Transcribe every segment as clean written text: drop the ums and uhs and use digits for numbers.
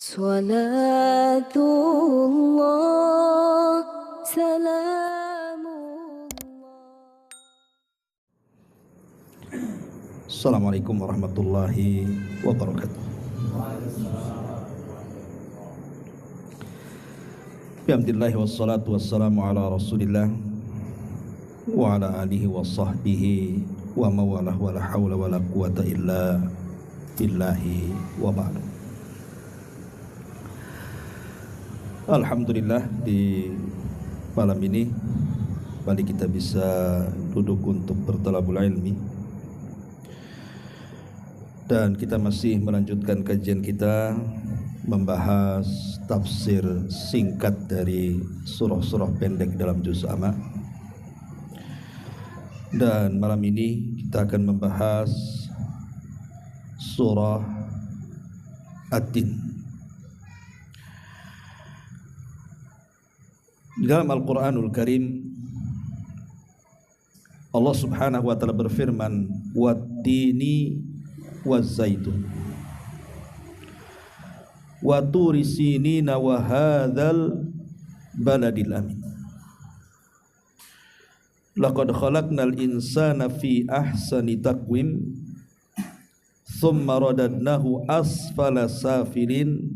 Salatullah, salamullah. Assalamualaikum warahmatullahi wabarakatuh. Alhamdulillah wassalatu wassalamu ala rasulillah wa ala alihi wa sahbihi wa mawalah wa la hawla wa la quwata illa billahi wa ba'du. Alhamdulillah, di malam ini kembali kita bisa duduk untuk bertalabul ilmi, dan kita masih melanjutkan kajian kita membahas tafsir singkat dari surah-surah pendek dalam juz amma. Dan malam ini kita akan membahas surah At-Tin. Di dalam Al-Quranul Karim, Allah subhanahu wa ta'ala berfirman, Wat-tini waz-zaitun wa turi sinina wa hadzal baladil amin laqad khalaqnal insana fi ahsani taqwim thumma radadnahu asfala safilin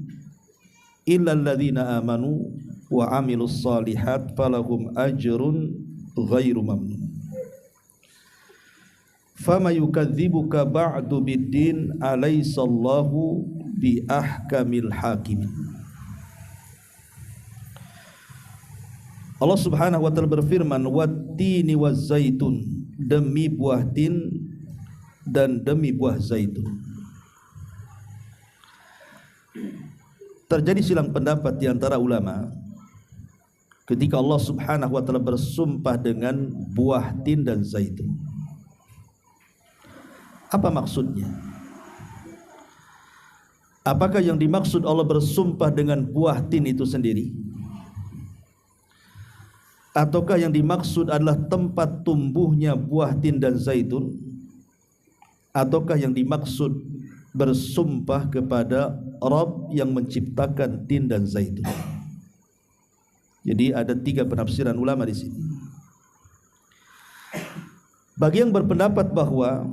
illa alladhina amanu wa amilus solihat falahum ajrun ghairu mamnun. Fama yukadzibuka ba'du biddin alaysallahu bi ahkamil hakimin. Allah subhanahu wa ta'ala berfirman, Wat-tini waz-zaitun, demi buah tin dan demi buah zaitun. Terjadi silang pendapat di antara ulama ketika Allah subhanahu wa ta'ala bersumpah dengan buah tin dan zaitun. Apa maksudnya? Apakah yang dimaksud Allah bersumpah dengan buah tin itu sendiri? Ataukah yang dimaksud adalah tempat tumbuhnya buah tin dan zaitun? Ataukah yang dimaksud bersumpah kepada Rabb yang menciptakan tin dan zaitun? Jadi ada 3 penafsiran ulama di sini. Bagi yang berpendapat bahwa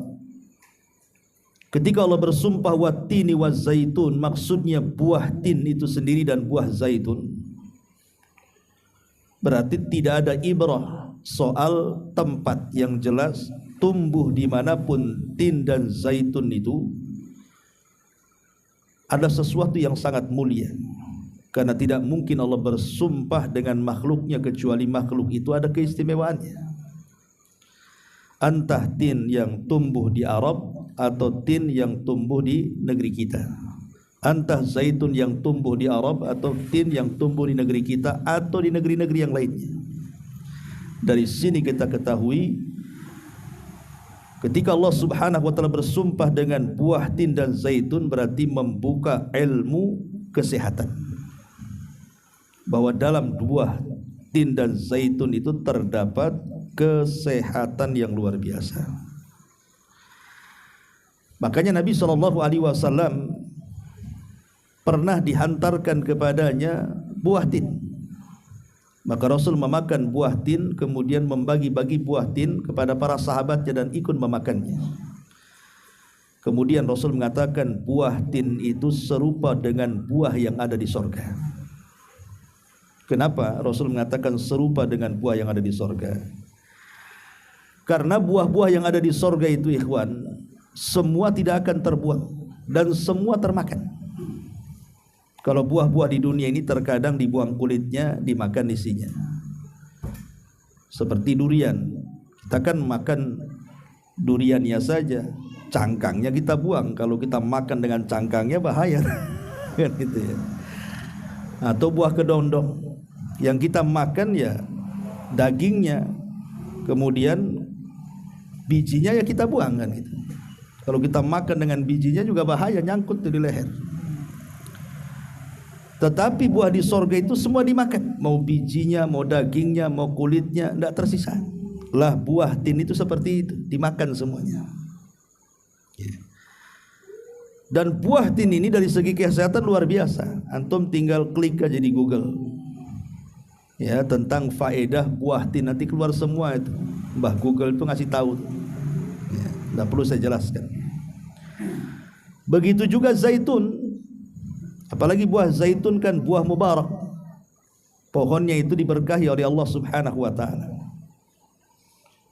ketika Allah bersumpah wat-tini waz-zaitun, maksudnya buah tin itu sendiri dan buah zaitun, berarti tidak ada ibrah soal tempat, yang jelas tumbuh dimanapun tin dan zaitun itu ada sesuatu yang sangat mulia. Karena tidak mungkin Allah bersumpah dengan makhluknya kecuali makhluk itu ada keistimewaannya. Entah tin yang tumbuh di Arab atau tin yang tumbuh di negeri kita, entah zaitun yang tumbuh di Arab atau tin yang tumbuh di negeri kita atau di negeri-negeri yang lainnya. Dari sini kita ketahui ketika Allah subhanahu wa ta'ala bersumpah dengan buah tin dan zaitun, berarti membuka ilmu kesehatan, bahwa dalam buah tin dan zaitun itu terdapat kesehatan yang luar biasa. Makanya Nabi SAW pernah dihantarkan kepadanya buah tin. Maka Rasul memakan buah tin, kemudian membagi-bagi buah tin kepada para sahabatnya dan ikut memakannya. Kemudian Rasul mengatakan buah tin itu serupa dengan buah yang ada di sorga. Kenapa Rasul mengatakan serupa dengan buah yang ada di sorga? Karena buah-buah yang ada di sorga itu, ikhwan, semua tidak akan terbuang dan semua termakan. Kalau buah-buah di dunia ini terkadang dibuang kulitnya, dimakan isinya. Seperti durian, kita kan makan duriannya saja, cangkangnya kita buang. Kalau kita makan dengan cangkangnya bahaya, kan gitu ya. Atau buah kedondong, yang kita makan ya dagingnya, kemudian bijinya ya kita buang, kan gitu. Kalau kita makan dengan bijinya juga bahaya, nyangkut di leher. Tetapi buah di sorga itu semua dimakan, mau bijinya, mau dagingnya, mau kulitnya, tidak tersisa. Lah buah tin itu seperti itu, dimakan semuanya. Dan buah tin ini dari segi kesehatan luar biasa. Antum tinggal klik aja di Google ya tentang faedah buah tin, nanti keluar semua itu. Mbah Google itu ngasih tahu ya, tidak perlu saya jelaskan. Begitu juga zaitun, apalagi buah zaitun kan buah mubarak, pohonnya itu diberkahi oleh Allah Subhanahu wa ta'ala.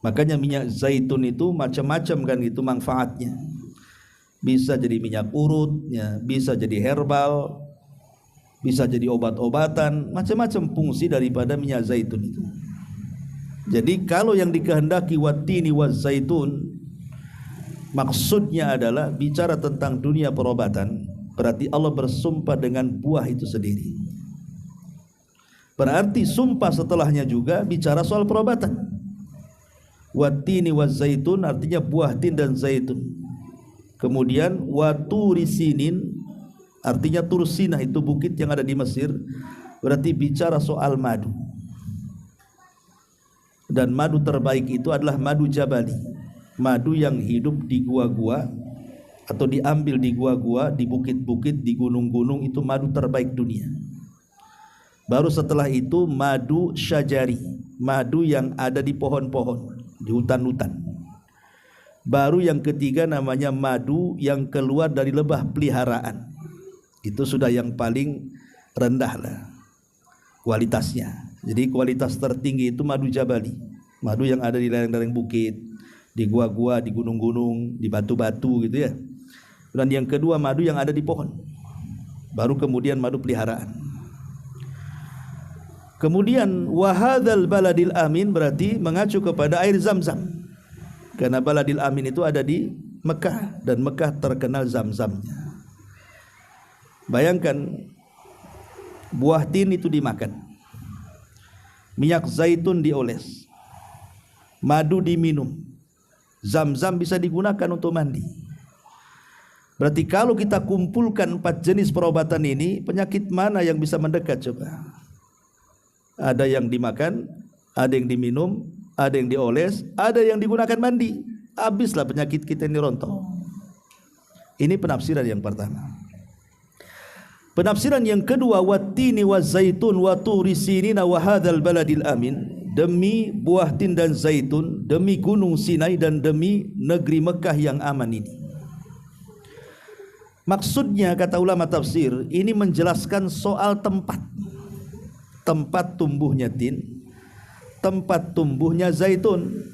Makanya minyak zaitun itu macam-macam kan itu manfaatnya. Bisa jadi minyak urut ya, bisa jadi herbal, bisa jadi obat-obatan, macam-macam fungsi daripada minyak zaitun itu. Jadi kalau yang dikehendaki wattini wazzaitun, maksudnya adalah bicara tentang dunia perobatan, berarti Allah bersumpah dengan buah itu sendiri. Berarti sumpah setelahnya juga bicara soal perobatan. Wattini wazzaitun artinya buah tin dan zaitun. Kemudian waturi sinin artinya Tur Sinah, itu bukit yang ada di Mesir, berarti bicara soal madu. Dan madu terbaik itu adalah madu jabali, madu yang hidup di gua-gua atau diambil di gua-gua, di bukit-bukit, di gunung-gunung, itu madu terbaik dunia. Baru setelah itu madu syajari, madu yang ada di pohon-pohon, di hutan-hutan. Baru yang ketiga namanya madu yang keluar dari lebah peliharaan. Itu sudah yang paling rendah lah kualitasnya. Jadi kualitas tertinggi itu madu jabali, madu yang ada di lereng-lereng bukit, di gua-gua, di gunung-gunung, di batu-batu gitu ya. Dan yang kedua madu yang ada di pohon. Baru kemudian madu peliharaan. Kemudian wahadzal baladil amin berarti mengacu kepada air Zam-Zam. Karena baladil amin itu ada di Mekah dan Mekah terkenal Zam-Zamnya. Bayangkan buah tin itu dimakan, minyak zaitun dioles, madu diminum, Zam-Zam bisa digunakan untuk mandi. Berarti kalau kita kumpulkan 4 jenis perobatan ini, penyakit mana yang bisa mendekat coba? Ada yang dimakan, ada yang diminum, ada yang dioles, ada yang digunakan mandi. Habislah penyakit kita ini rontok. Ini penafsiran yang pertama. Penafsiran yang kedua, wattini wazzaitun wa turi sinina wa hadzal baladil amin, demi buah tin dan zaitun, demi gunung Sinai dan demi negeri Mekah yang aman ini. Maksudnya kata ulama tafsir, ini menjelaskan soal tempat. Tempat tumbuhnya tin, tempat tumbuhnya zaitun,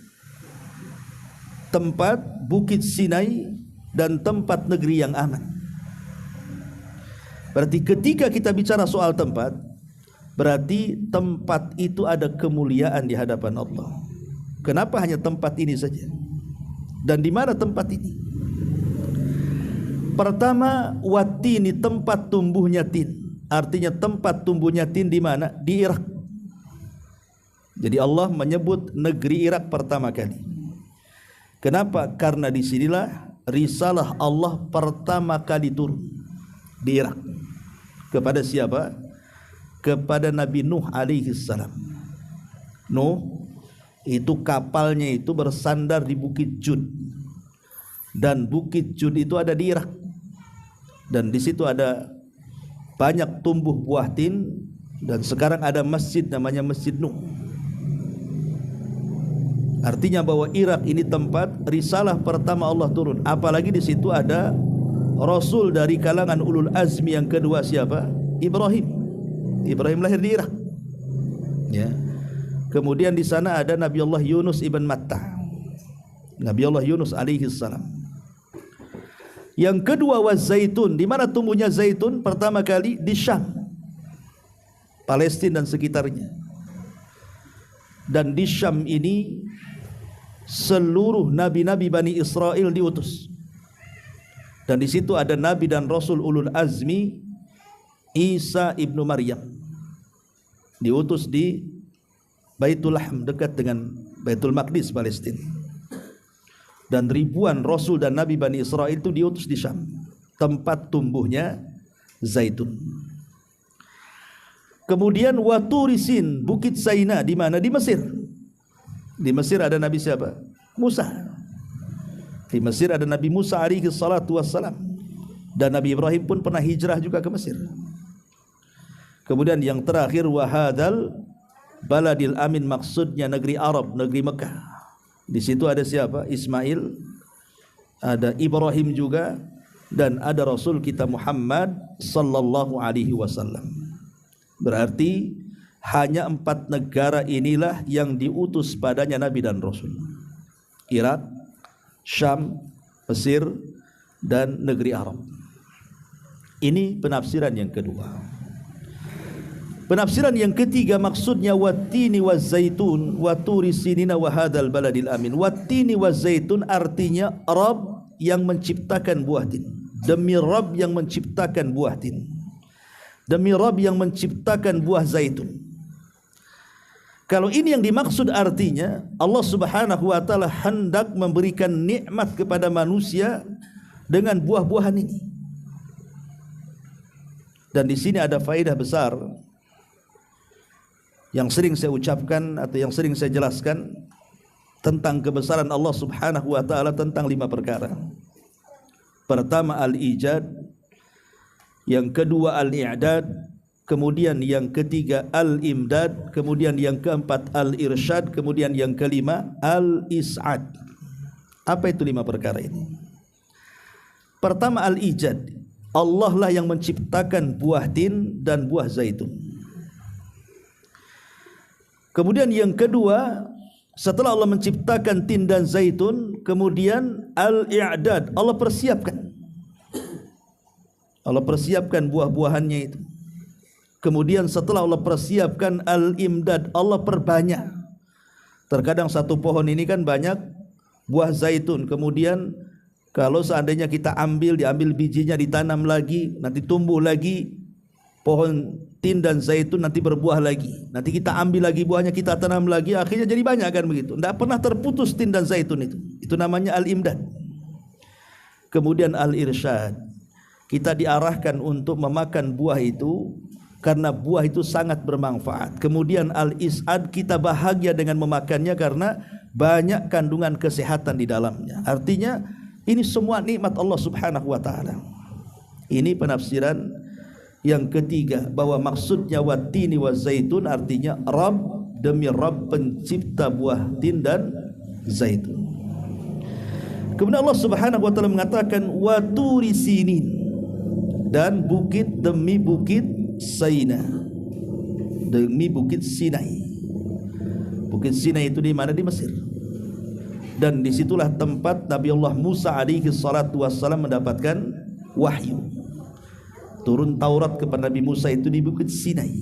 tempat bukit Sinai dan tempat negeri yang aman. Berarti ketika kita bicara soal tempat, berarti tempat itu ada kemuliaan di hadapan Allah. Kenapa hanya tempat ini saja? Dan di mana tempat ini? Pertama, wattini, tempat tumbuhnya tin. Artinya tempat tumbuhnya tin di mana? Di Irak. Jadi Allah menyebut negeri Irak pertama kali. Kenapa? Karena disinilah risalah Allah pertama kali turun di Irak. Kepada siapa? Kepada Nabi Nuh alaihi salam. Nuh itu kapalnya itu bersandar di Bukit Jud. Dan Bukit Jud itu ada di Irak. Dan di situ ada banyak tumbuh buah tin, dan sekarang ada masjid namanya Masjid Nuh. Artinya bahwa Irak ini tempat risalah pertama Allah turun. Apalagi di situ ada Rasul dari kalangan ulul azmi yang kedua, siapa? Ibrahim. Ibrahim lahir di Irak. Ya. Kemudian di sana ada Nabi Allah Yunus ibn Matta. Nabi Allah Yunus alaihi salam. Yang kedua wazzaitun. Di mana tumbuhnya zaitun? Pertama kali di Syam, Palestina dan sekitarnya. Dan di Syam ini seluruh nabi-nabi Bani Israel diutus. Dan di situ ada nabi dan rasul ulul azmi, Isa ibnu Maryam, diutus di Baitul Laham dekat dengan Baitul Maqdis Palestina. Dan ribuan rasul dan nabi Bani Israel itu diutus di Syam, tempat tumbuhnya zaitun. Kemudian waturisin, Bukit Saina, di mana? Di Mesir. Di Mesir ada Nabi siapa? Musa. Di Mesir ada Nabi Musa alaihi salatu wassalam. Dan Nabi Ibrahim pun pernah hijrah juga ke Mesir. Kemudian yang terakhir wahadal baladil amin, maksudnya negeri Arab, negeri Mekah. Di situ ada siapa? Ismail, ada Ibrahim juga, dan ada Rasul kita Muhammad sallallahu alaihi wasallam. Berarti hanya 4 negara inilah yang diutus padanya Nabi dan Rasul. Irak, Syam, Mesir, dan negeri Arab. Ini penafsiran yang kedua. Penafsiran yang ketiga, maksudnya wattini wazaitun wa turi sinina wa hadzal baladil amin. Wattini wazaitun artinya Rabb yang menciptakan buah tin. Demi Rabb yang menciptakan buah tin. Demi Rabb yang menciptakan buah zaitun. Kalau ini yang dimaksud, artinya Allah Subhanahu wa taala hendak memberikan nikmat kepada manusia dengan buah-buahan ini. Dan di sini ada faedah besar yang sering saya ucapkan atau yang sering saya jelaskan tentang kebesaran Allah Subhanahu wa taala tentang 5 perkara. Pertama al-ijad, yang kedua al-i'dad, kemudian yang ketiga al-imdad, kemudian yang keempat al-irsyad, kemudian yang kelima al-is'ad. Apa itu 5 perkara ini? Pertama al-ijad, Allah lah yang menciptakan buah tin dan buah zaitun. Kemudian yang kedua, setelah Allah menciptakan tin dan zaitun, kemudian al-i'dad, Allah persiapkan. Allah persiapkan buah-buahannya itu. Kemudian setelah Allah persiapkan al-imdad, Allah perbanyak. Terkadang satu pohon ini kan banyak buah zaitun, kemudian kalau seandainya kita diambil bijinya, ditanam lagi, nanti tumbuh lagi pohon tin dan zaitun, nanti berbuah lagi, nanti kita ambil lagi buahnya, kita tanam lagi, akhirnya jadi banyak kan begitu. Tidak pernah terputus tin dan zaitun itu namanya al-imdad. Kemudian al-irsyad, kita diarahkan untuk memakan buah itu karena buah itu sangat bermanfaat. Kemudian al-is'ad, kita bahagia dengan memakannya karena banyak kandungan kesehatan di dalamnya. Artinya ini semua nikmat Allah Subhanahu wa taala. Ini penafsiran yang ketiga, bahwa maksudnya wattini wazaitun artinya Rabb, demi Rabb pencipta buah tin dan zaitun. Kemudian Allah Subhanahu wa taala mengatakan wa turi sinin, dan bukit demi bukit Saina, demi bukit Sinai. Bukit Sinai itu di mana? Di Mesir. Dan disitulah tempat Nabi Allah Musa alaihi salatu wassalam mendapatkan wahyu. Turun Taurat kepada Nabi Musa itu di bukit Sinai.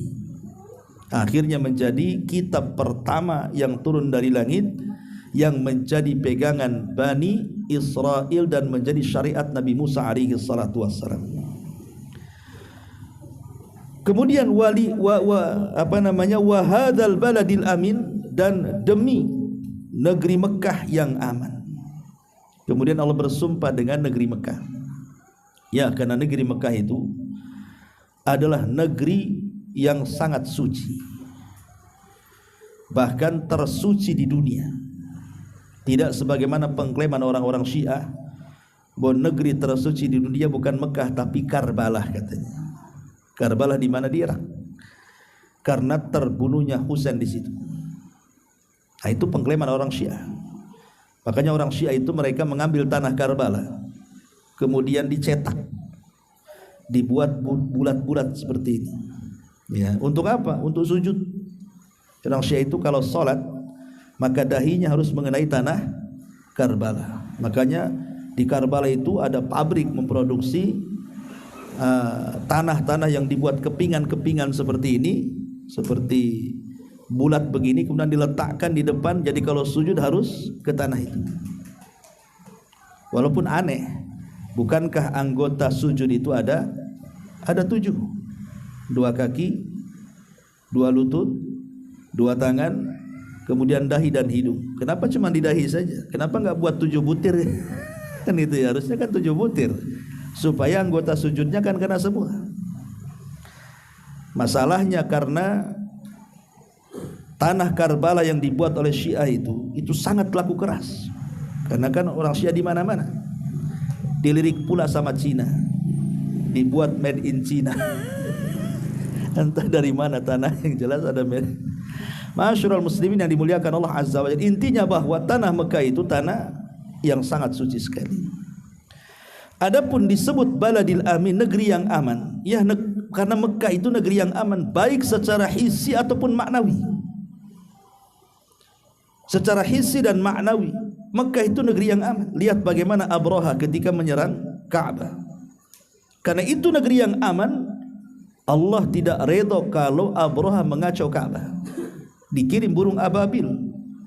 Akhirnya menjadi kitab pertama yang turun dari langit, yang menjadi pegangan Bani Israel dan menjadi syariat Nabi Musa alaihi salatu wassalam. Kemudian wahadzal baladil amin, dan demi negeri Mekah yang aman. Kemudian Allah bersumpah dengan negeri Mekah. Ya, karena negeri Mekah itu adalah negeri yang sangat suci, bahkan tersuci di dunia. Tidak sebagaimana pengklaiman orang-orang Syiah bahwa negeri tersuci di dunia bukan Mekah tapi Karbala katanya. Karbala di mana? Di Irak. Karena terbunuhnya Husain di situ. Nah, itu pengklaiman orang Syiah. Makanya orang Syiah itu mereka mengambil tanah Karbala, kemudian dicetak, dibuat bulat-bulat seperti ini. Ya, untuk apa? Untuk sujud. Orang Syiah itu kalau sholat, maka dahinya harus mengenai tanah Karbala. Makanya di Karbala itu ada pabrik memproduksi tanah-tanah yang dibuat kepingan-kepingan seperti ini, seperti bulat begini, kemudian diletakkan di depan. Jadi kalau sujud harus ke tanah itu. Walaupun aneh, bukankah anggota sujud itu ada 7? 2 kaki, 2 lutut, 2 tangan, kemudian dahi dan hidung. Kenapa cuma di dahi saja? Kenapa nggak buat 7 butir? Kan itu ya, harusnya kan 7 butir, supaya anggota sujudnya kan kena semua. Masalahnya karena tanah Karbala yang dibuat oleh Syiah itu sangat laku keras. Karena kan orang Syiah di mana-mana. Dilirik pula sama Cina. dibuat made in China. Entah dari mana tanah, yang jelas ada made. Masyarul muslimin yang dimuliakan Allah Azza wa Jalla, intinya bahwa tanah Mekah itu tanah yang sangat suci sekali. Adapun disebut baladil amin, negeri yang aman, ya karena Mekah itu negeri yang aman, baik secara hissi ataupun maknawi. Secara hissi dan maknawi, Mekah itu negeri yang aman. Lihat bagaimana Abraha ketika menyerang Ka'bah. Karena itu negeri yang aman, Allah tidak redha kalau Abraha mengacau Ka'bah. Dikirim burung ababil,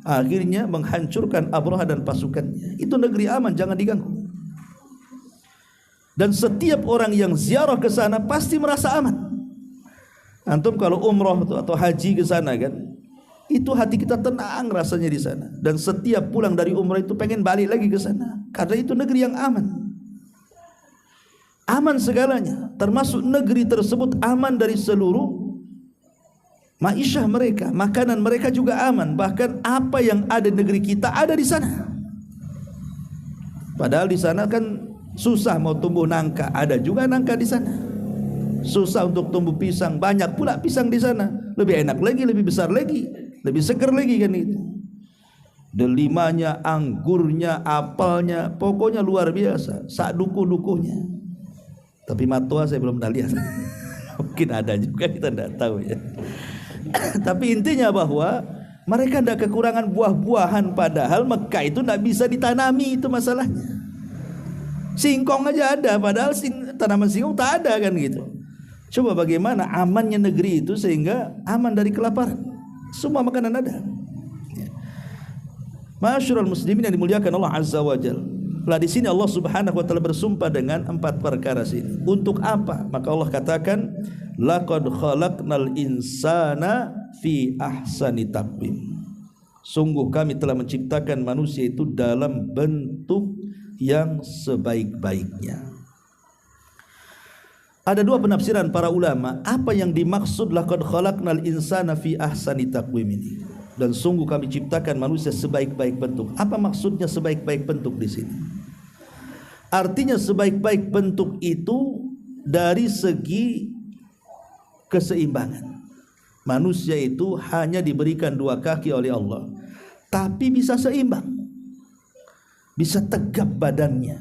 akhirnya menghancurkan Abraha dan pasukannya. Itu negeri aman, jangan diganggu. Dan setiap orang yang ziarah ke sana pasti merasa aman. Antum kalau umrah atau haji ke sana kan, itu hati kita tenang rasanya di sana. Dan setiap pulang dari umrah itu pengen balik lagi ke sana, karena itu negeri yang aman. Aman segalanya, termasuk negeri tersebut aman dari seluruh maisha mereka, makanan mereka juga aman. Bahkan apa yang ada di negeri kita ada di sana. Padahal di sana kan susah mau tumbuh nangka, ada juga nangka di sana. Susah untuk tumbuh pisang, banyak pula pisang di sana. Lebih enak lagi, lebih besar lagi, lebih segar lagi kan itu. Delimanya, anggurnya, apelnya, pokoknya luar biasa. Sak duku-dukunya. Tapi matua saya belum pernah lihat. Mungkin ada juga, kita tidak tahu ya. Tapi intinya bahwa mereka tidak kekurangan buah-buahan, padahal Mekah itu tidak bisa ditanami, itu masalahnya. Singkong aja ada, padahal tanaman singkong tak ada kan gitu. Coba bagaimana amannya negeri itu sehingga aman dari kelaparan. Semua makanan ada. Masyarul muslimin yang dimuliakan Allah Azza wa Jalla. Lah di sini Allah Subhanahu wa taala bersumpah dengan 4 perkara sini. Untuk apa? Maka Allah katakan, laqad khalaqnal insana fi ahsani taqwim. Sungguh kami telah menciptakan manusia itu dalam bentuk yang sebaik-baiknya. Ada 2 penafsiran para ulama apa yang dimaksud laqad khalaqnal insana fi ahsani taqwim ini. Dan sungguh kami ciptakan manusia sebaik-baik bentuk. Apa maksudnya sebaik-baik bentuk di sini? Artinya sebaik-baik bentuk itu dari segi keseimbangan. Manusia itu hanya diberikan 2 kaki oleh Allah, tapi bisa seimbang, bisa tegap badannya.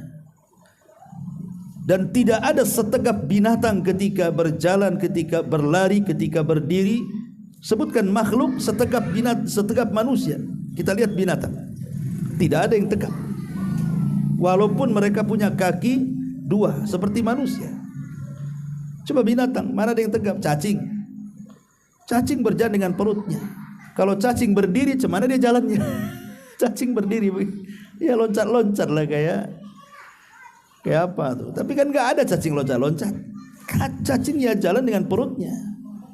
Dan tidak ada setegap binatang ketika berjalan, ketika berlari, ketika berdiri. Sebutkan makhluk setegap setegap manusia. Kita lihat binatang, tidak ada yang tegap. Walaupun mereka punya kaki 2 seperti manusia. Coba binatang, mana ada yang tegap? Cacing. Cacing berjalan dengan perutnya. Kalau cacing berdiri, cemana dia jalannya? Cacing berdiri, ya loncat-loncat lah kayak apa tuh. Tapi kan gak ada cacing loncat-loncat. Cacing ya jalan dengan perutnya,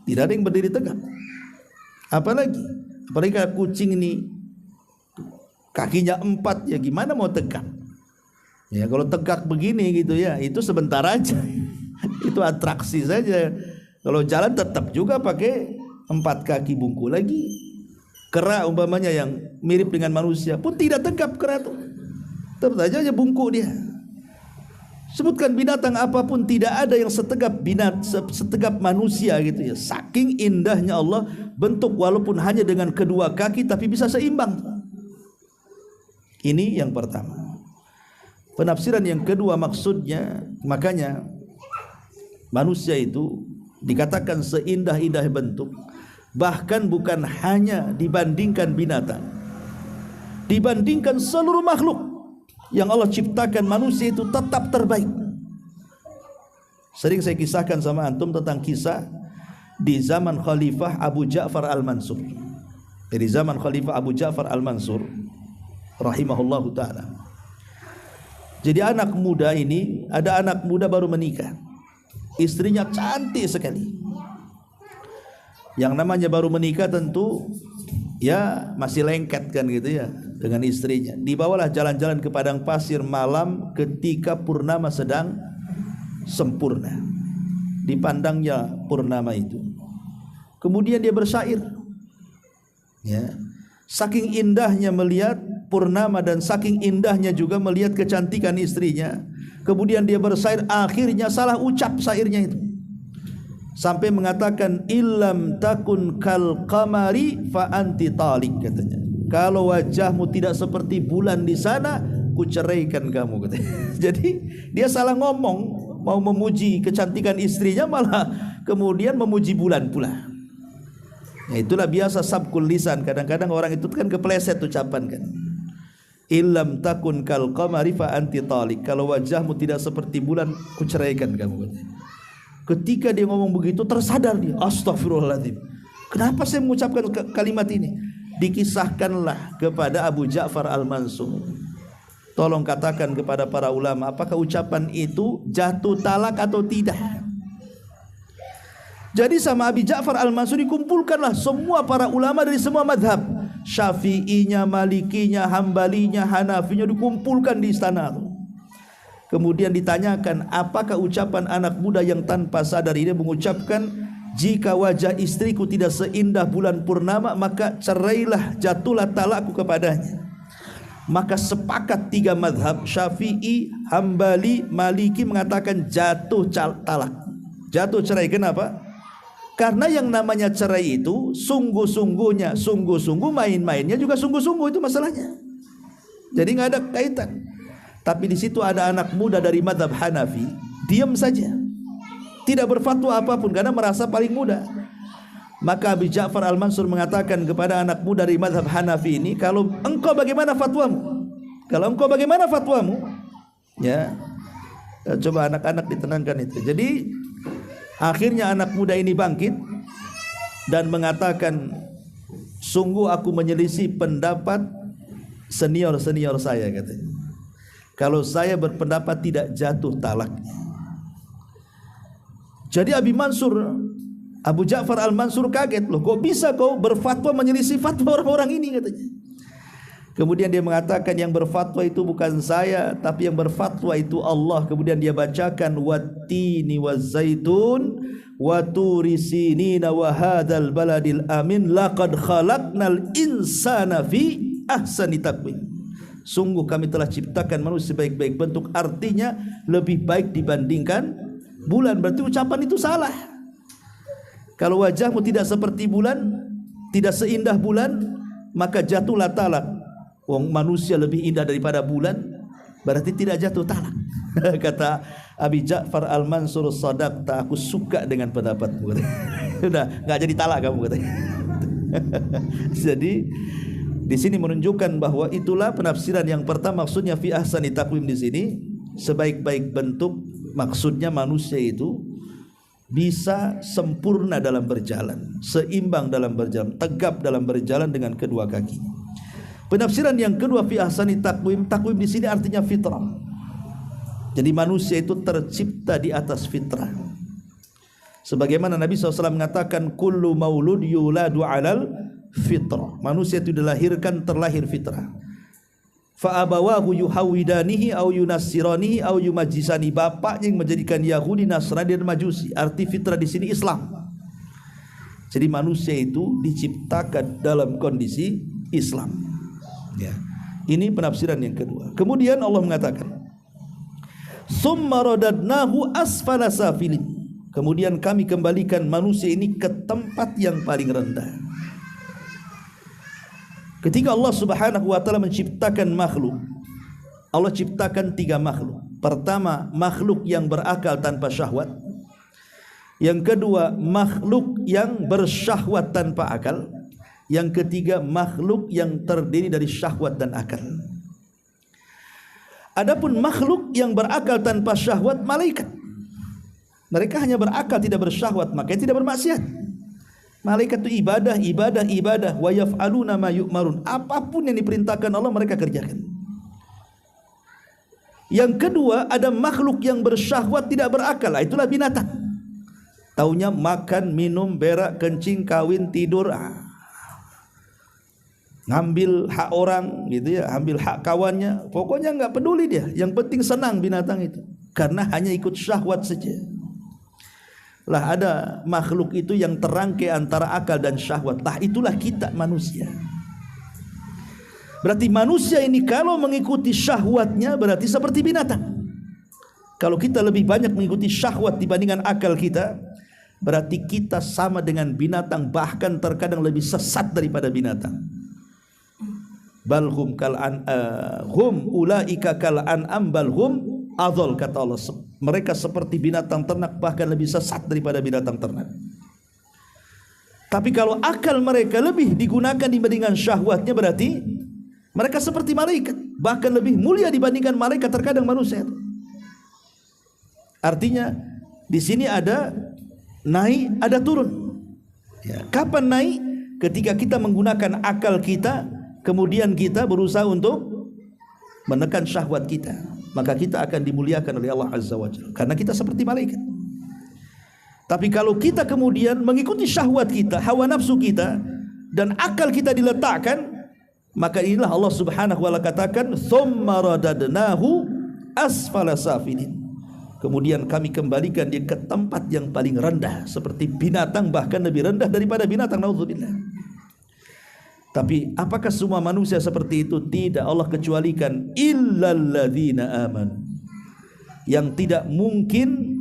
tidak ada yang berdiri tegak. Apalagi kayak kucing ini kakinya 4, ya gimana mau tegak? Ya kalau tegak begini gitu ya, itu sebentar aja. Itu atraksi saja. Kalau jalan tetap juga pakai 4 kaki bungku lagi. Kera umpamanya yang mirip dengan manusia pun tidak tegap, kera tuh tetap saja bungku dia. Sebutkan binatang apapun, tidak ada yang setegap setegap manusia gitu ya. Saking indahnya Allah bentuk, walaupun hanya dengan kedua kaki tapi bisa seimbang. Ini yang pertama. Penafsiran yang kedua maksudnya, makanya manusia itu dikatakan seindah-indah bentuk, bahkan bukan hanya dibandingkan binatang, dibandingkan seluruh makhluk yang Allah ciptakan, manusia itu tetap terbaik. Sering saya kisahkan sama antum tentang kisah di zaman Khalifah Abu Ja'far Al-Mansur. Dari zaman Khalifah Abu Ja'far Al-Mansur rahimahullahu ta'ala. Jadi anak muda ini, ada anak muda baru menikah, istrinya cantik sekali. Yang namanya baru menikah tentu ya masih lengket kan gitu ya dengan istrinya. Dibawalah jalan-jalan ke padang pasir malam ketika purnama sedang sempurna. Dipandangnya purnama itu. Kemudian dia bersyair. Ya. Saking indahnya melihat purnama dan saking indahnya juga melihat kecantikan istrinya, Kemudian dia bersair, akhirnya salah ucap sairnya itu, sampai mengatakan illam takun kal qamari fa anti talik, katanya. Kalau wajahmu tidak seperti bulan di sana, ku ceraikan kamu, katanya. Jadi dia salah ngomong, mau memuji kecantikan istrinya malah kemudian memuji bulan pula. Nah, itulah biasa sabkul lisan. Kadang-kadang orang itu kan kepleset ucapan kan. Illam takun kal qamari fa anti talik. Kalau wajahmu tidak seperti bulan, ku ceraikan kamu, katanya. Ketika dia ngomong begitu, tersadar dia, astagfirullahaladzim, kenapa saya mengucapkan kalimat ini? Dikisahkanlah kepada Abu Ja'far Al-Mansur. Tolong katakan kepada para ulama, apakah ucapan itu jatuh talak atau tidak? Jadi sama Abi Ja'far Al-Mansur dikumpulkanlah semua para ulama dari semua madhab, Syafi'inya, Malikinya, Hambalinya, Hanafinya, dikumpulkan di istana. Kemudian ditanyakan, apakah ucapan anak muda yang tanpa sadar ini mengucapkan, jika wajah istriku tidak seindah bulan purnama, maka cerailah, jatuhlah talakku kepadanya. Maka sepakat tiga madhab, Syafi'i, Hambali, Maliki, mengatakan jatuh talak, jatuh cerai. Kenapa? Karena yang namanya cerai itu sungguh-sungguhnya sungguh-sungguh, main-mainnya juga sungguh-sungguh, itu masalahnya. Jadi nggak ada kaitan. Tapi di situ ada anak muda dari madhab Hanafi, diam saja, tidak berfatwa apapun karena merasa paling muda. Maka Abi Ja'far Al-Mansur mengatakan kepada anak muda dari madhab Hanafi ini, kalau engkau bagaimana fatwamu? Kalau engkau bagaimana fatwamu? Ya, coba anak-anak ditenangkan itu. Jadi akhirnya anak muda ini bangkit dan mengatakan, sungguh aku menyelisih pendapat senior-senior saya, katanya. Kalau saya berpendapat tidak jatuh talak. Jadi Abu Ja'far Al-Mansur kaget, loh, kok bisa kau berfatwa menyelisih fatwa orang-orang ini, katanya. Kemudian dia mengatakan, yang berfatwa itu bukan saya, tapi yang berfatwa itu Allah. Kemudian dia bacakan, wattini wazaitun wa turi sinina wa hadzal baladil amin laqad khalaqnal insana fi ahsani taqwim. Sungguh kami telah ciptakan manusia sebaik-baik bentuk. Artinya lebih baik dibandingkan bulan. Berarti ucapan itu salah. Kalau wajahmu tidak seperti bulan, tidak seindah bulan, maka jatuhlah talak. Wong manusia lebih indah daripada bulan, berarti tidak jatuh talak. Kata Abi Ja'far Al-Mansur, sadaqta, aku suka dengan pendapatmu. Sudah nggak jadi talak kamu, katanya. Jadi di sini menunjukkan bahwa itulah penafsiran yang pertama, maksudnya fi ahsani taqwim di sini sebaik-baik bentuk, maksudnya manusia itu bisa sempurna dalam berjalan, seimbang dalam berjalan, tegap dalam berjalan dengan kedua kaki. Penafsiran yang kedua fi ahsani taqwim, taqwim di sini artinya fitrah. Jadi manusia itu tercipta di atas fitrah. Sebagaimana Nabi SAW mengatakan, kullu maulud yuladu alal fitrah. Manusia itu dilahirkan terlahir fitrah. Fa abawahu yuhawidanihi au yunassiranihi au yumajjisani. Bapaknya yang menjadikan Yahudi, Nasrani dan Majusi. Arti fitrah di sini Islam. Jadi manusia itu diciptakan dalam kondisi Islam. Ya. Ini penafsiran yang kedua. Kemudian Allah mengatakan, summa radadnahu asfala safilin. Kemudian kami kembalikan manusia ini ke tempat yang paling rendah. Ketika Allah Subhanahu wa ta'ala menciptakan makhluk, Allah ciptakan tiga makhluk. Pertama, makhluk yang berakal tanpa syahwat. Yang kedua, makhluk yang bersyahwat tanpa akal. Yang ketiga, makhluk yang terdiri dari syahwat dan akal. Adapun makhluk yang berakal tanpa syahwat, malaikat. Mereka hanya berakal, tidak bersyahwat, makanya tidak bermaksiat. Malaikat itu ibadah, ibadah, ibadah. Wa yaf'aluna ma yu'marun. Apapun yang diperintahkan Allah mereka kerjakan. Yang kedua, ada makhluk yang bersyahwat tidak berakal. Itulah binatang. Taunya makan, minum, berak, kencing, kawin, tidur, ngambil hak orang, gitu ya, ambil hak kawannya. Pokoknya nggak peduli dia. Yang penting senang binatang itu, karena hanya ikut syahwat saja. Lah ada makhluk itu yang terangkai antara akal dan syahwat. Lah itulah kita manusia. Berarti manusia ini kalau mengikuti syahwatnya berarti seperti binatang. Kalau kita lebih banyak mengikuti syahwat dibandingkan akal kita, berarti kita sama dengan binatang, bahkan terkadang lebih sesat daripada binatang. Balhum hum ulaika kal an'am balhum adhal, kata Allah. Mereka seperti binatang ternak, bahkan lebih sesat daripada binatang ternak. Tapi kalau akal mereka lebih digunakan dibandingkan syahwatnya, berarti mereka seperti malaikat, bahkan lebih mulia dibandingkan malaikat terkadang manusia. Artinya di sini ada naik, ada turun. Ya. Kapan naik? Ketika kita menggunakan akal kita, kemudian kita berusaha untuk menekan syahwat kita, maka kita akan dimuliakan oleh Allah Azza wa Jalla, karena kita seperti malaikat. Tapi kalau kita kemudian mengikuti syahwat kita, hawa nafsu kita, dan akal kita diletakkan, maka inilah Allah Subhanahu wa ta'ala katakan, "Tsumma radadnahu asfala safilin." Kemudian kami kembalikan dia ke tempat yang paling rendah, seperti binatang, bahkan lebih rendah daripada binatang, naudzubillah. Tapi apakah semua manusia seperti itu? Tidak. Allah kecualikan illalladzina amanu. Yang tidak mungkin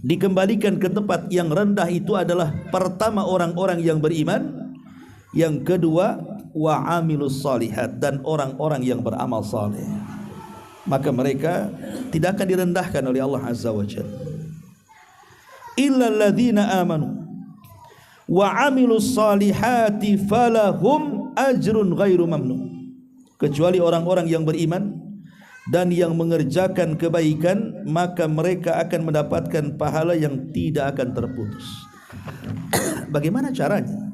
dikembalikan ke tempat yang rendah itu adalah pertama orang-orang yang beriman, yang kedua wa amilus shalihat, dan orang-orang yang beramal saleh. Maka mereka tidak akan direndahkan oleh Allah Azza wa Jalla. Illal ladzina amanu wa amilus salihati falahum ajrun ghairu mamnun. Kecuali orang-orang yang beriman dan yang mengerjakan kebaikan, maka mereka akan mendapatkan pahala yang tidak akan terputus. Bagaimana caranya?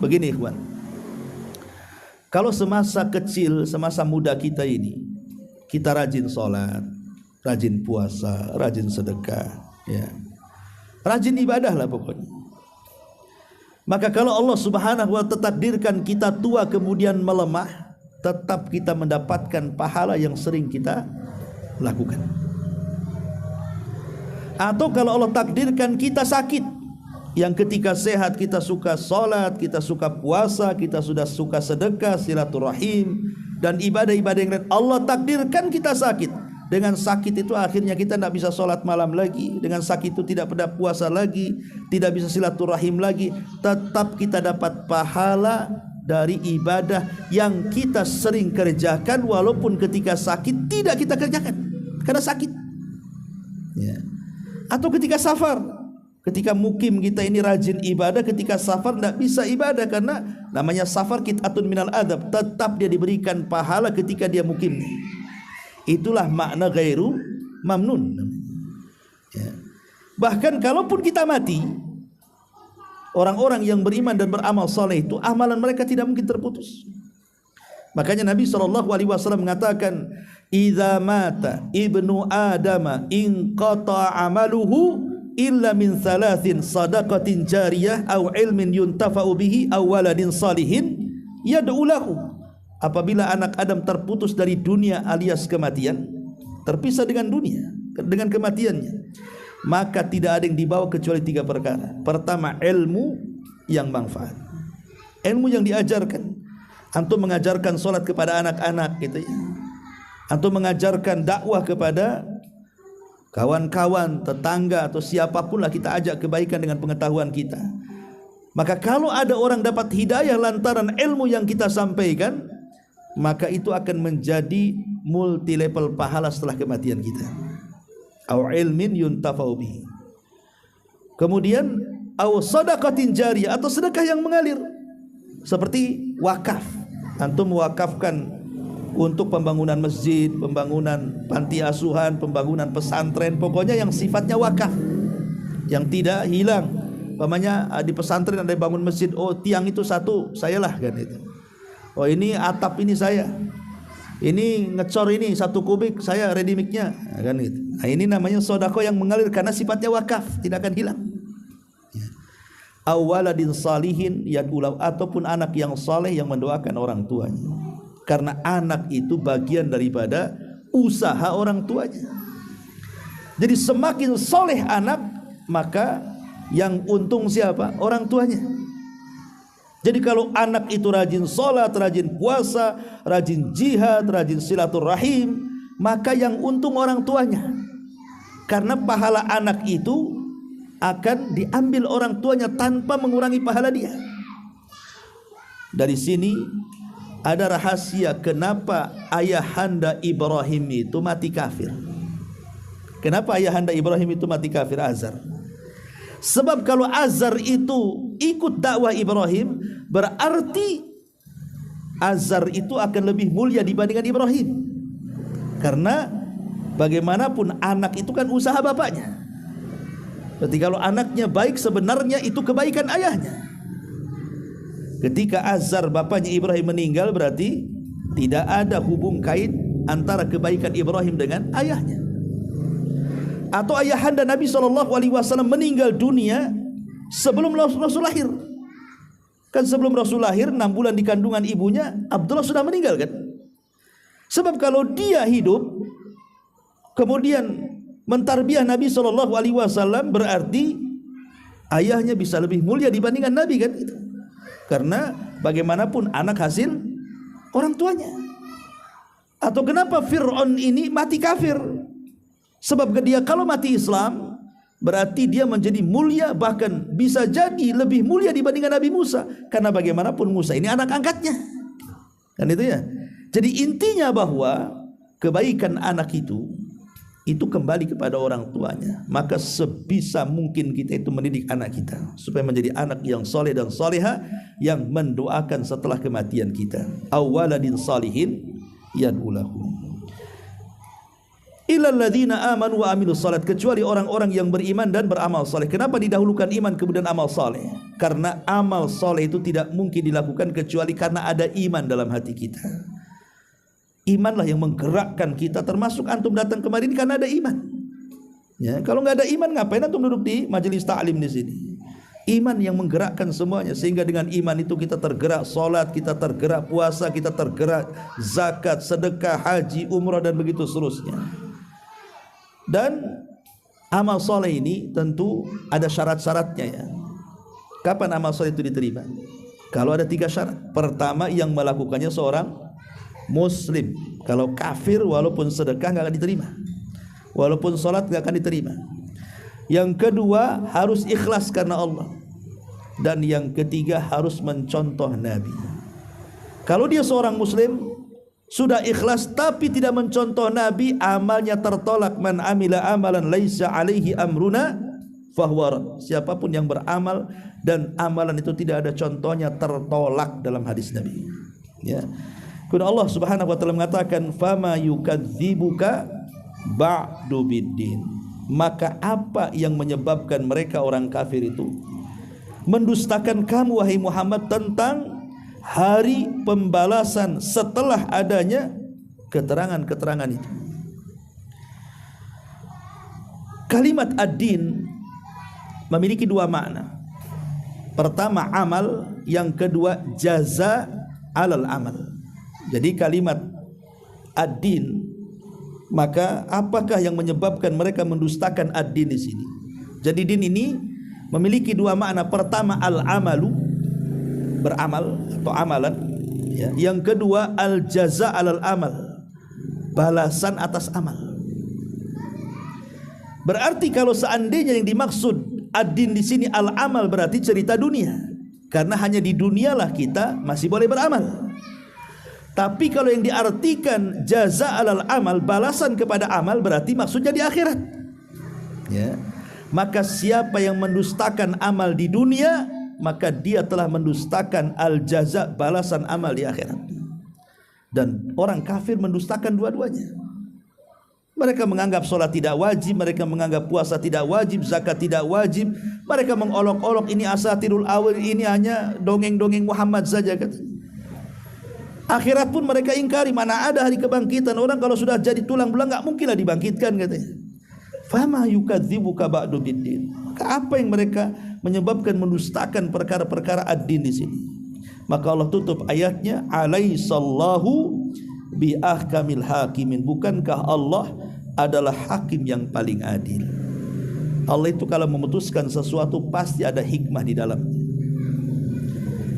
Begini ikhwan, kalau semasa kecil, semasa muda kita ini, kita rajin sholat, rajin puasa, rajin sedekah, ya, rajin ibadah lah pokoknya. Maka kalau Allah Subhanahu wa ta'ala takdirkan kita tua kemudian melemah, tetap kita mendapatkan pahala yang sering kita lakukan. Atau kalau Allah takdirkan kita sakit, yang ketika sehat kita suka sholat, kita suka puasa, kita sudah suka sedekah, silaturahim, dan ibadah-ibadah yang lain, Allah takdirkan kita sakit. Dengan sakit itu akhirnya kita tidak bisa sholat malam lagi, dengan sakit itu tidak pada puasa lagi, tidak bisa silaturahim lagi. Tetap kita dapat pahala dari ibadah yang kita sering kerjakan, walaupun ketika sakit tidak kita kerjakan karena sakit, ya. Atau ketika safar, ketika mukim kita ini rajin ibadah, ketika safar tidak bisa ibadah karena namanya safar qit'atun minal adab, tetap dia diberikan pahala ketika dia mukim. Itulah makna ghairu mamnun, ya. Bahkan kalaupun kita mati, orang-orang yang beriman dan beramal saleh itu amalan mereka tidak mungkin terputus. Makanya Nabi SAW mengatakan, "Idza mata ibnu adama inqata amaluhu illa min thalathin sadaqatin jariyah aw ilmin yuntafa'u bihi aw waladin salihin yad'u lahu." Apabila anak Adam terputus dari dunia alias kematian, terpisah dengan dunia dengan kematiannya, maka tidak ada yang dibawa kecuali 3 perkara. Pertama, ilmu yang manfaat, ilmu yang diajarkan. Antum mengajarkan solat kepada anak-anak gitu ya, antum mengajarkan dakwah kepada kawan-kawan, tetangga, atau siapapun lah, kita ajak kebaikan dengan pengetahuan kita. Maka kalau ada orang dapat hidayah lantaran ilmu yang kita sampaikan, maka itu akan menjadi multi level pahala setelah kematian kita. Au ilmin yuntafa'u bihi. Kemudian au shadaqatin jariyah, atau sedekah yang mengalir, seperti wakaf. Antum mewakafkan untuk pembangunan masjid, pembangunan panti asuhan, pembangunan pesantren, pokoknya yang sifatnya wakaf, yang tidak hilang. Umpamanya di pesantren ada bangun masjid, oh tiang itu satu sayalah kan itu. Oh ini atap ini saya, ini ngecor ini 1 kubik saya ready mix-nya, kan gitu. Nah, ini namanya sedekah yang mengalir karena sifatnya wakaf, tidak akan hilang. Ya. Awaladin salihin yad'ulahu, ataupun anak yang saleh yang mendoakan orang tuanya. Karena anak itu bagian daripada usaha orang tuanya. Jadi semakin saleh anak, maka yang untung siapa? Orang tuanya. Jadi kalau anak itu rajin sholat, rajin puasa, rajin jihad, rajin silaturahim, maka yang untung orang tuanya. Karena pahala anak itu akan diambil orang tuanya tanpa mengurangi pahala dia. Dari sini ada rahasia kenapa ayahanda Ibrahim itu mati kafir. Kenapa ayahanda Ibrahim itu mati kafir, Azar? Sebab kalau Azar itu ikut dakwah Ibrahim, berarti Azar itu akan lebih mulia dibandingkan Ibrahim. Karena bagaimanapun anak itu kan usaha bapaknya. Berarti kalau anaknya baik, sebenarnya itu kebaikan ayahnya. Ketika Azar bapaknya Ibrahim meninggal, berarti tidak ada hubung kait antara kebaikan Ibrahim dengan ayahnya. Atau ayahanda Nabi SAW meninggal dunia sebelum Rasul lahir. Kan sebelum Rasul lahir 6 bulan di kandungan ibunya, Abdullah sudah meninggal kan. Sebab kalau dia hidup kemudian mentarbiyah Nabi SAW, berarti ayahnya bisa lebih mulia dibandingkan Nabi kan. Karena bagaimanapun anak hasil orang tuanya. Atau kenapa Fir'aun ini mati kafir? Sebab dia kalau mati Islam, berarti dia menjadi mulia, bahkan bisa jadi lebih mulia dibandingkan Nabi Musa. Karena bagaimanapun Musa ini anak angkatnya. Kan itu ya. Jadi intinya bahwa kebaikan anak itu kembali kepada orang tuanya. Maka sebisa mungkin kita itu mendidik anak kita supaya menjadi anak yang soleh dan soleha, yang mendoakan setelah kematian kita. Awaladin salihin yad'ulahu. Illal ladzina amanu wa amilus salat, kecuali orang-orang yang beriman dan beramal saleh. Kenapa didahulukan iman kemudian amal saleh? Karena amal saleh itu tidak mungkin dilakukan kecuali karena ada iman dalam hati kita. Imanlah yang menggerakkan kita, termasuk antum datang kemari ini karena ada iman. Ya, kalau nggak ada iman ngapain antum duduk di majelis ta'lim di sini? Iman yang menggerakkan semuanya, sehingga dengan iman itu kita tergerak salat, kita tergerak puasa, kita tergerak zakat, sedekah, haji, umrah dan begitu seterusnya. Dan amal soleh ini tentu ada syarat-syaratnya ya. Kapan amal soleh itu diterima? Kalau ada 3 syarat. Pertama, yang melakukannya seorang Muslim. Kalau kafir walaupun sedekah nggak akan diterima, walaupun sholat nggak akan diterima. Yang kedua, harus ikhlas karena Allah. Dan yang ketiga, harus mencontoh Nabi. Kalau dia seorang Muslim sudah ikhlas tapi tidak mencontoh Nabi, amalnya tertolak. Man amila amalan laisa alaihi amruna fahuwa. Siapapun yang beramal dan amalan itu tidak ada contohnya, tertolak dalam hadis Nabi. Ya. Kemudian Allah Subhanahu wa taala mengatakan, fama yukadzibuka ba'du biddin. Maka apa yang menyebabkan mereka orang kafir itu mendustakan kamu wahai Muhammad tentang hari pembalasan setelah adanya keterangan-keterangan itu. Kalimat ad-din memiliki 2 makna. Pertama amal, yang kedua jaza alal amal. Jadi kalimat ad-din, maka apakah yang menyebabkan mereka mendustakan ad-din di sini? Jadi din ini memiliki 2 makna. Pertama al-amalu, beramal atau amalan ya. Yang kedua al-jaza alal amal, balasan atas amal. Berarti kalau seandainya yang dimaksud ad-din di sini al-amal, berarti cerita dunia. Karena hanya di dunialah kita masih boleh beramal. Tapi kalau yang diartikan jaza alal amal, balasan kepada amal, berarti maksudnya di akhirat. Ya. Maka siapa yang mendustakan amal di dunia, maka dia telah mendustakan al-jaza, balasan amal di akhirat. Dan orang kafir mendustakan dua-duanya. Mereka menganggap sholat tidak wajib, mereka menganggap puasa tidak wajib, zakat tidak wajib. Mereka mengolok-olok ini asatirul awal, ini hanya dongeng-dongeng Muhammad saja kata. Akhirat pun mereka ingkari, mana ada hari kebangkitan. Orang kalau sudah jadi tulang belang nggak mungkinlah dibangkitkan katanya. Fama yukadzibuka ba'du biddin. Maka apa yang mereka menyebabkan mendustakan perkara-perkara ad-din di sini? Maka Allah tutup ayatnya, alaihissallahu bi ahkamil hakimin. Bukankah Allah adalah hakim yang paling adil? Allah itu kalau memutuskan sesuatu pasti ada hikmah di dalamnya.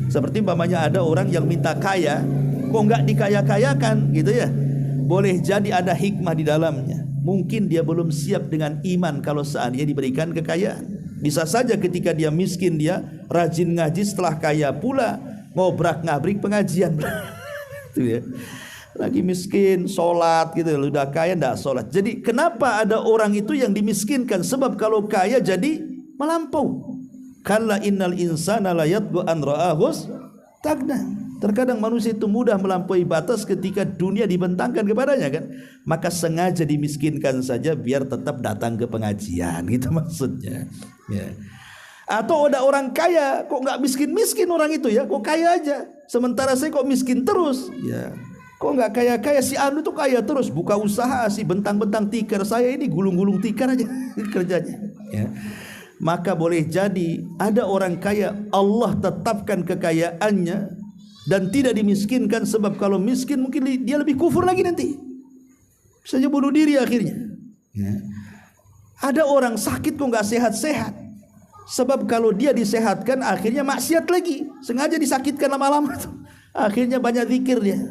Seperti umpamanya ada orang yang minta kaya, kok nggak dikaya-kayakan gitu ya? Boleh jadi ada hikmah di dalamnya. mungkin dia belum siap dengan iman kalau seandainya diberikan kekayaan. Bisa saja ketika dia miskin dia rajin ngaji, setelah kaya pula ngobrak-ngabrik pengajian. Itu ya. Lagi miskin sholat gitu, udah kaya ndak sholat. Jadi kenapa ada orang itu yang dimiskinkan? Sebab kalau kaya jadi melampau. Kalla innal insana la yatghu an ra'ahus tagna. Terkadang manusia itu mudah melampaui batas ketika dunia dibentangkan kepadanya kan. Maka sengaja dimiskinkan saja biar tetap datang ke pengajian, gitu maksudnya. Ya. Atau ada orang kaya kok nggak miskin-miskin orang itu ya, kok kaya aja. Sementara saya kok miskin terus. Ya. Kok nggak kaya-kaya, si Anu tuh kaya terus, buka usaha sih bentang-bentang tikar, saya ini gulung-gulung tikar aja kerjanya. Ya. Maka boleh jadi ada orang kaya Allah tetapkan kekayaannya dan tidak dimiskinkan, sebab kalau miskin mungkin dia lebih kufur lagi nanti, bisa aja bunuh diri akhirnya. Ya. Ada orang sakit kok nggak sehat-sehat, sebab kalau dia disehatkan akhirnya maksiat lagi, sengaja disakitkan lama-lama tuh. Akhirnya banyak zikir dia.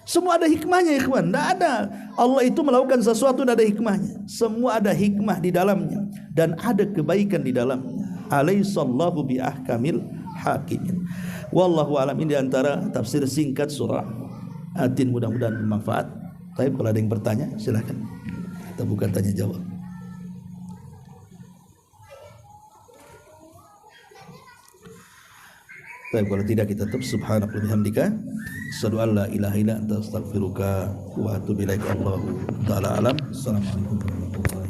Semua ada hikmahnya ikhwan. Tidak ada Allah itu melakukan sesuatu tidak ada hikmahnya. Semua ada hikmah di dalamnya dan ada kebaikan di dalamnya. Alaihissallahu bi ahkamil hakimin. Wallahu alam. Ini antara tafsir singkat surah Atin, mudah-mudahan bermanfaat. Tapi kalau ada yang bertanya silakan. Kita bukan tanya jawab. Tapi kalau tidak kita tutup. Subhanallah bihamdika asyhadu an la ilaha illa anta astaghfiruka wa atubu ilaik. Allahu ta'ala alam. Assalamualaikum warahmatullahi wabarakatuh.